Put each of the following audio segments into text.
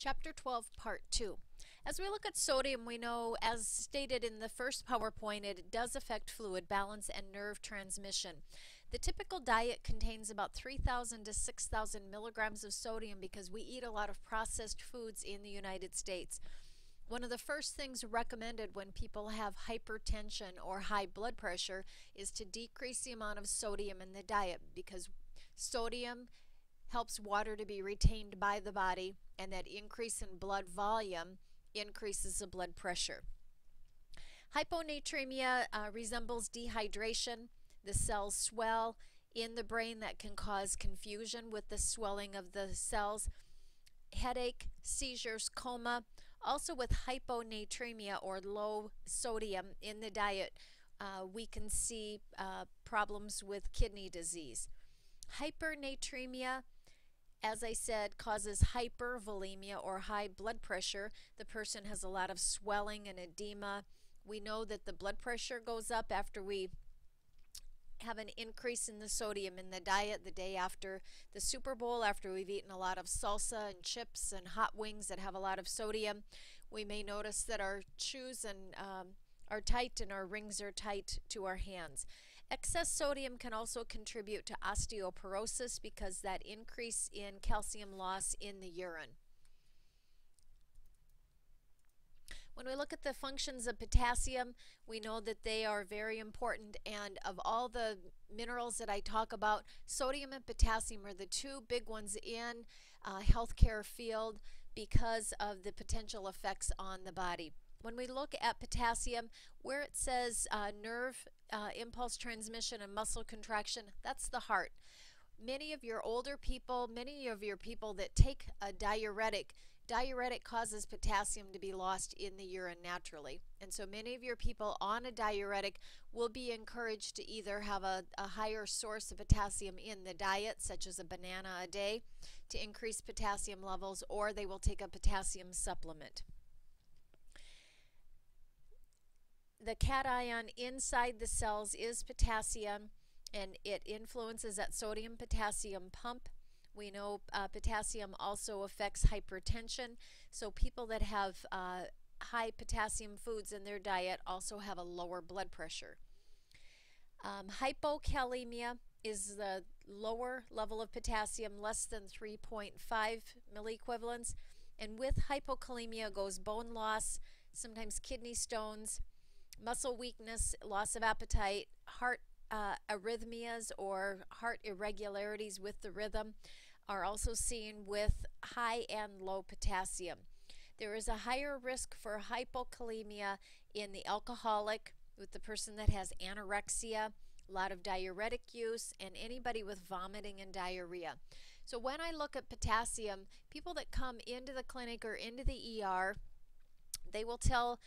Chapter 12, Part 2. As we look at sodium, we know, as stated in the first PowerPoint, it does affect fluid balance and nerve transmission. The typical diet contains about 3,000 to 6,000 milligrams of sodium because we eat a lot of processed foods in the United States. One of the first things recommended when people have hypertension or high blood pressure is to decrease the amount of sodium in the diet because sodium helps water to be retained by the body, and that increase in blood volume increases the blood pressure. Hyponatremia resembles dehydration. The cells swell in the brain that can cause confusion with the swelling of the cells, headache, seizures, coma. Also with hyponatremia or low sodium in the diet, we can see problems with kidney disease. Hypernatremia, as I said, causes hypervolemia or high blood pressure. The person has a lot of swelling and edema. We know that the blood pressure goes up after we have an increase in the sodium in the diet the day after the Super Bowl, after we've eaten a lot of salsa and chips and hot wings that have a lot of sodium. We may notice that our shoes and are tight and our rings are tight to our hands. Excess sodium can also contribute to osteoporosis because that increase in calcium loss in the urine. When we look at the functions of potassium, we know that they are very important, and of all the minerals that I talk about, sodium and potassium are the two big ones in healthcare field because of the potential effects on the body. When we look at potassium, where it says nerve impulse transmission and muscle contraction, that's the heart. Many of your older people, many of your people that take a diuretic causes potassium to be lost in the urine naturally. And so many of your people on a diuretic will be encouraged to either have a higher source of potassium in the diet, such as a banana a day, to increase potassium levels, or they will take a potassium supplement. The cation inside the cells is potassium, and it influences that sodium-potassium pump. We know potassium also affects hypertension, so people that have high potassium foods in their diet also have a lower blood pressure. Hypokalemia is the lower level of potassium, less than 3.5 milliequivalents, and with hypokalemia goes bone loss, sometimes kidney stones, muscle weakness, loss of appetite, heart arrhythmias or heart irregularities with the rhythm are also seen with high and low potassium. There is a higher risk for hypokalemia in the alcoholic, with the person that has anorexia, a lot of diuretic use, and anybody with vomiting and diarrhea. So when I look at potassium, people that come into the clinic or into the ER, they will tell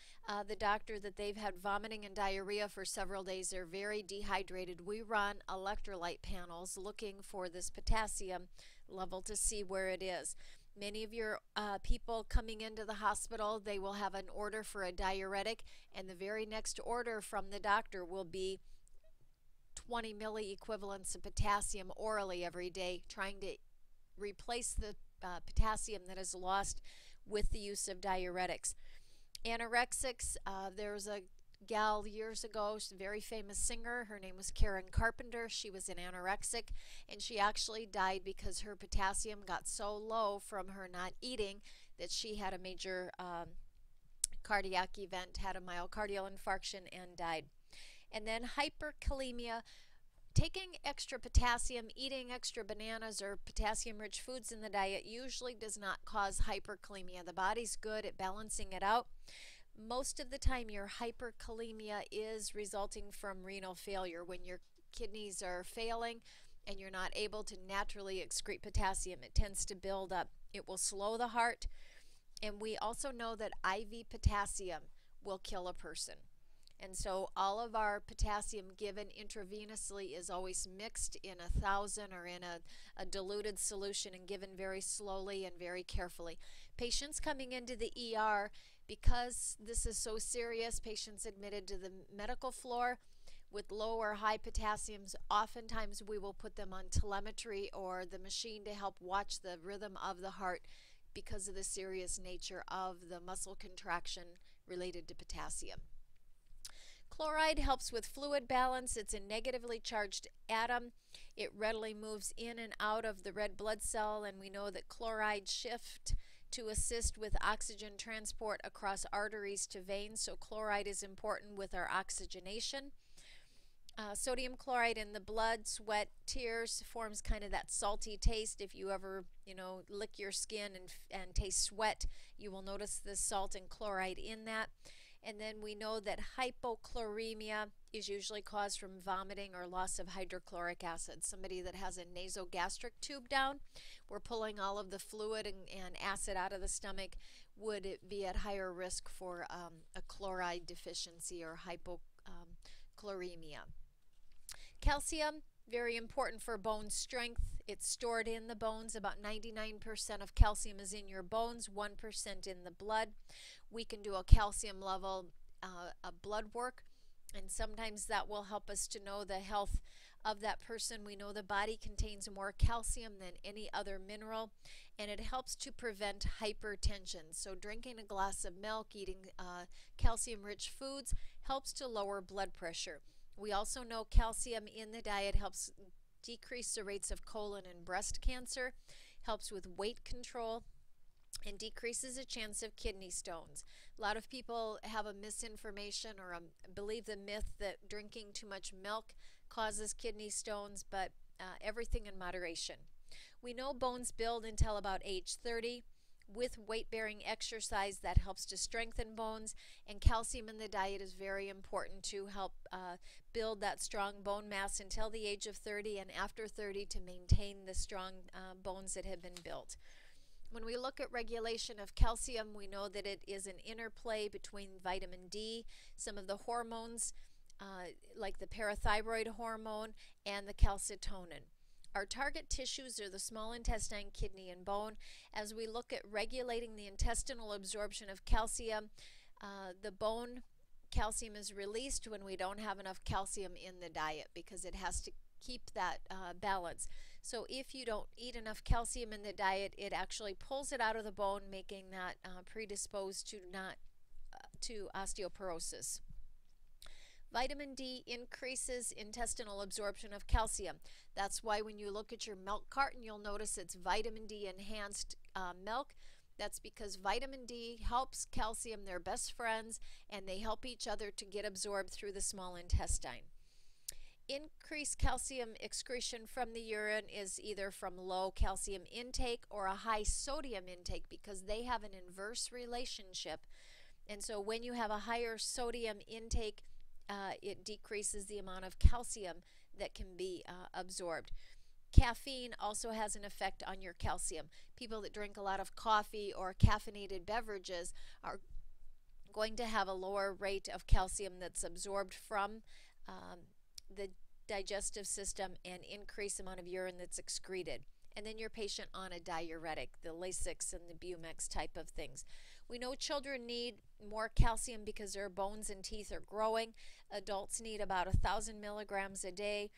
the doctor that they've had vomiting and diarrhea for several days. They're very dehydrated. We run electrolyte panels looking for this potassium level to see where it is. Many of your people coming into the hospital, they will have an order for a diuretic, and the very next order from the doctor will be 20 milliequivalents of potassium orally every day, trying to replace the potassium that is lost with the use of diuretics. Anorexics, there was a gal years ago, she's a very famous singer. Her name was Karen Carpenter. She was an anorexic, and she actually died because her potassium got so low from her not eating that she had a major cardiac event, had a myocardial infarction, and died. And then hyperkalemia, taking extra potassium, eating extra bananas or potassium-rich foods in the diet usually does not cause hyperkalemia. The body's good at balancing it out. Most of the time your hyperkalemia is resulting from renal failure. When your kidneys are failing and you're not able to naturally excrete potassium, it tends to build up. It will slow the heart, and we also know that IV potassium will kill a person. And so all of our potassium given intravenously is always mixed in 1,000 or in a diluted solution and given very slowly and very carefully. Patients coming into the ER, because this is so serious, patients admitted to the medical floor with low or high potassiums, oftentimes we will put them on telemetry or the machine to help watch the rhythm of the heart because of the serious nature of the muscle contraction related to potassium. Chloride helps with fluid balance. It's a negatively charged atom. It readily moves in and out of the red blood cell, and we know that chloride shift to assist with oxygen transport across arteries to veins, so chloride is important with our oxygenation. Sodium chloride in the blood, sweat, tears forms kind of that salty taste. If you ever, lick your skin and taste sweat, you will notice the salt and chloride in that. And then we know that hypochloremia is usually caused from vomiting or loss of hydrochloric acid. Somebody that has a nasogastric tube down, we're pulling all of the fluid and acid out of the stomach, would it be at higher risk for a chloride deficiency or hypochloremia. Calcium, very important for bone strength. It's stored in the bones. About 99% of calcium is in your bones, 1% in the blood. We can do a calcium level blood work, and sometimes that will help us to know the health of that person. We know the body contains more calcium than any other mineral, and it helps to prevent hypertension. So drinking a glass of milk, eating calcium-rich foods helps to lower blood pressure. We also know calcium in the diet helps decrease the rates of colon and breast cancer, helps with weight control, and decreases the chance of kidney stones. A lot of people have a misinformation or believe the myth that drinking too much milk causes kidney stones, but everything in moderation. We know bones build until about age 30. With weight-bearing exercise, that helps to strengthen bones, and calcium in the diet is very important to help build that strong bone mass until the age of 30, and after 30 to maintain the strong bones that have been built. When we look at regulation of calcium, we know that it is an interplay between vitamin D, some of the hormones like the parathyroid hormone, and the calcitonin. Our target tissues are the small intestine, kidney, and bone. As we look at regulating the intestinal absorption of calcium, the bone calcium is released when we don't have enough calcium in the diet because it has to keep that balance. So if you don't eat enough calcium in the diet, it actually pulls it out of the bone, making that predisposed to osteoporosis. Vitamin D increases intestinal absorption of calcium. That's why when you look at your milk carton, you'll notice it's vitamin D enhanced milk. That's because vitamin D helps calcium, they're best friends, and they help each other to get absorbed through the small intestine. Increased calcium excretion from the urine is either from low calcium intake or a high sodium intake, because they have an inverse relationship. And so when you have a higher sodium intake, it decreases the amount of calcium that can be absorbed. Caffeine also has an effect on your calcium. People that drink a lot of coffee or caffeinated beverages are going to have a lower rate of calcium that's absorbed from the digestive system and increased amount of urine that's excreted. And then your patient on a diuretic, the Lasix and the Bumex type of things. We know children need more calcium because their bones and teeth are growing. Adults need about 1,000 milligrams a day.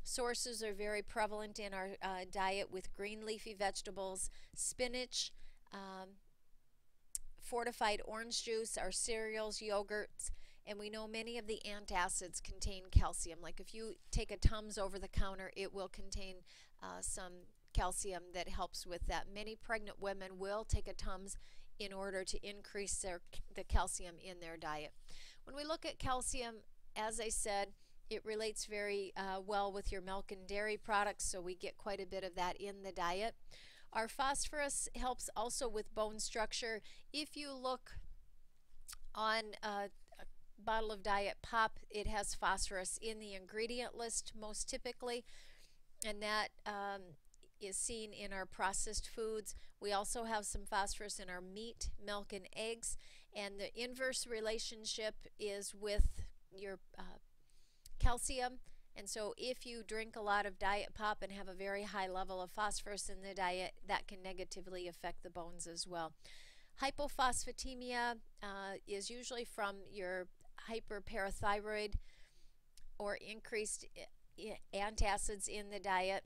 Sources are very prevalent in our diet with green leafy vegetables, spinach, fortified orange juice, our cereals, yogurts, and we know many of the antacids contain calcium. Like if you take a Tums over the counter, it will contain some calcium that helps with that. Many pregnant women will take a Tums in order to increase the calcium in their diet. When we look at calcium, as I said, it relates very well with your milk and dairy products, so we get quite a bit of that in the diet. Our phosphorus helps also with bone structure. If you look on a bottle of Diet Pop, it has phosphorus in the ingredient list most typically, and that is seen in our processed foods. We also have some phosphorus in our meat, milk, and eggs, and the inverse relationship is with your calcium. And so if you drink a lot of Diet Pop and have a very high level of phosphorus in the diet, that can negatively affect the bones as well. Hypophosphatemia is usually from your hyperparathyroid or increased antacids in the diet.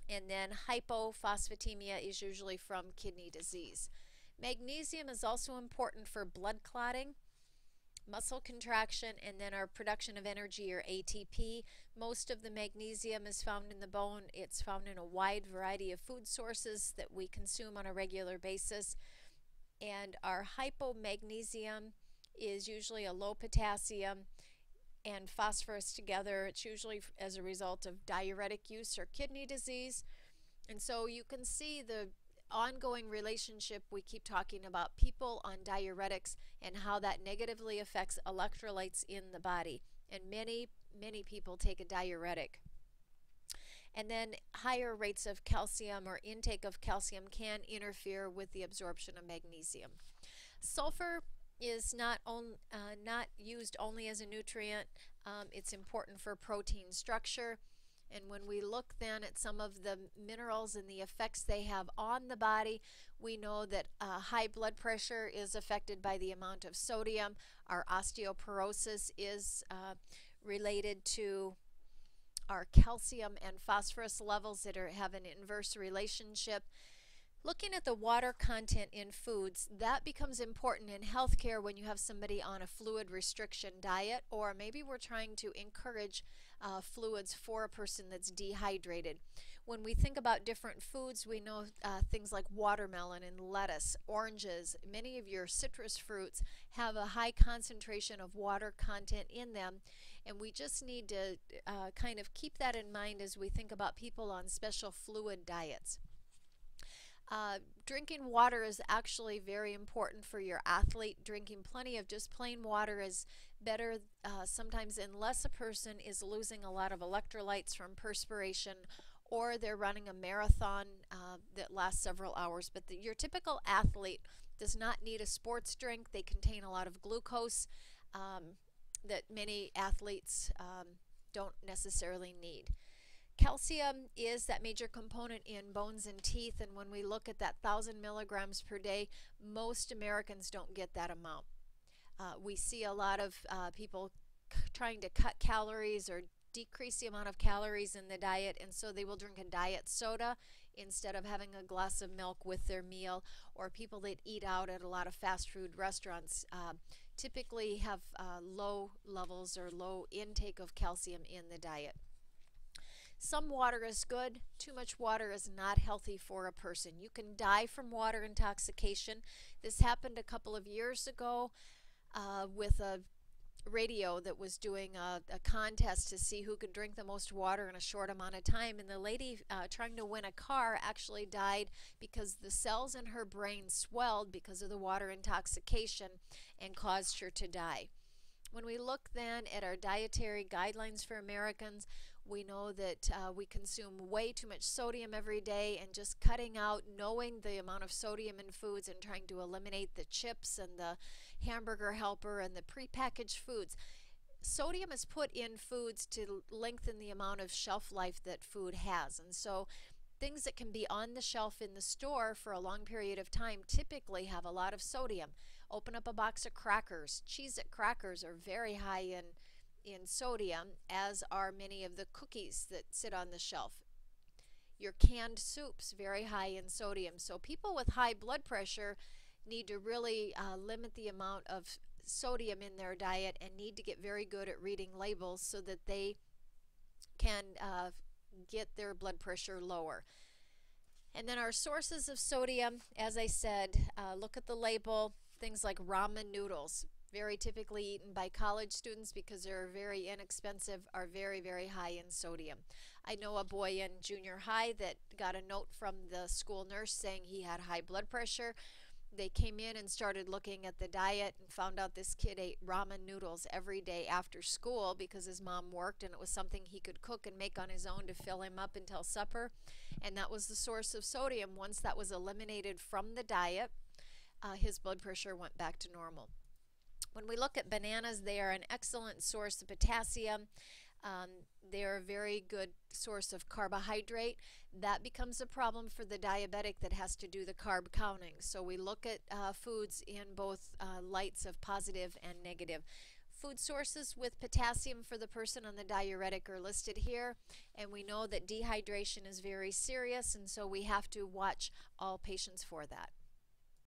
And then hypophosphatemia is usually from kidney disease. Magnesium is also important for blood clotting, muscle contraction, and then our production of energy, or ATP. Most of the magnesium is found in the bone. It's found in a wide variety of food sources that we consume on a regular basis. And our hypomagnesium is usually a low potassium and phosphorus together. It's usually as a result of diuretic use or kidney disease. And so you can see the ongoing relationship we keep talking about, people on diuretics and how that negatively affects electrolytes in the body. And many people take a diuretic. And then higher rates of calcium or intake of calcium can interfere with the absorption of magnesium. Sulfur is not used only as a nutrient. It's important for protein structure. And when we look then at some of the minerals and the effects they have on the body, we know that high blood pressure is affected by the amount of sodium. Our osteoporosis is related to our calcium and phosphorus levels that have an inverse relationship. Looking at the water content in foods, that becomes important in healthcare when you have somebody on a fluid restriction diet, or maybe we're trying to encourage fluids for a person that's dehydrated. When we think about different foods, we know things like watermelon and lettuce, oranges, many of your citrus fruits have a high concentration of water content in them, and we just need to kind of keep that in mind as we think about people on special fluid diets. Drinking water is actually very important for your athlete. Drinking plenty of just plain water is better sometimes, unless a person is losing a lot of electrolytes from perspiration or they're running a marathon that lasts several hours. But your typical athlete does not need a sports drink. They contain a lot of glucose that many athletes don't necessarily need. Calcium is that major component in bones and teeth, and when we look at that 1,000 milligrams per day, most Americans don't get that amount. We see a lot of people trying to cut calories or decrease the amount of calories in the diet, and so they will drink a diet soda instead of having a glass of milk with their meal, or people that eat out at a lot of fast food restaurants typically have low levels or low intake of calcium in the diet. Some water is good. Too much water is not healthy for a person. You can die from water intoxication. This happened a couple of years ago with a radio that was doing a contest to see who could drink the most water in a short amount of time, and the lady trying to win a car actually died because the cells in her brain swelled because of the water intoxication and caused her to die. When we look then at our dietary guidelines for Americans, we know that we consume way too much sodium every day, and just cutting out, knowing the amount of sodium in foods and trying to eliminate the chips and the hamburger helper and the prepackaged foods. Sodium is put in foods to lengthen the amount of shelf life that food has, and so things that can be on the shelf in the store for a long period of time typically have a lot of sodium. Open up a box of crackers. Cheez-It crackers are very high in sodium, as are many of the cookies that sit on the shelf. Your canned soups, very high in sodium. So people with high blood pressure need to really limit the amount of sodium in their diet and need to get very good at reading labels so that they can get their blood pressure lower. And then our sources of sodium, as I said, look at the label. Things like ramen noodles, very typically eaten by college students because they're very inexpensive, are very, very high in sodium. I know a boy in junior high that got a note from the school nurse saying he had high blood pressure. They came in and started looking at the diet and found out this kid ate ramen noodles every day after school because his mom worked, and it was something he could cook and make on his own to fill him up until supper. And that was the source of sodium. Once that was eliminated from the diet, his blood pressure went back to normal. When we look at bananas, they are an excellent source of potassium. They are a very good source of carbohydrate. That becomes a problem for the diabetic that has to do the carb counting. So we look at foods in both lights of positive and negative. Food sources with potassium for the person on the diuretic are listed here, and we know that dehydration is very serious, and so we have to watch all patients for that.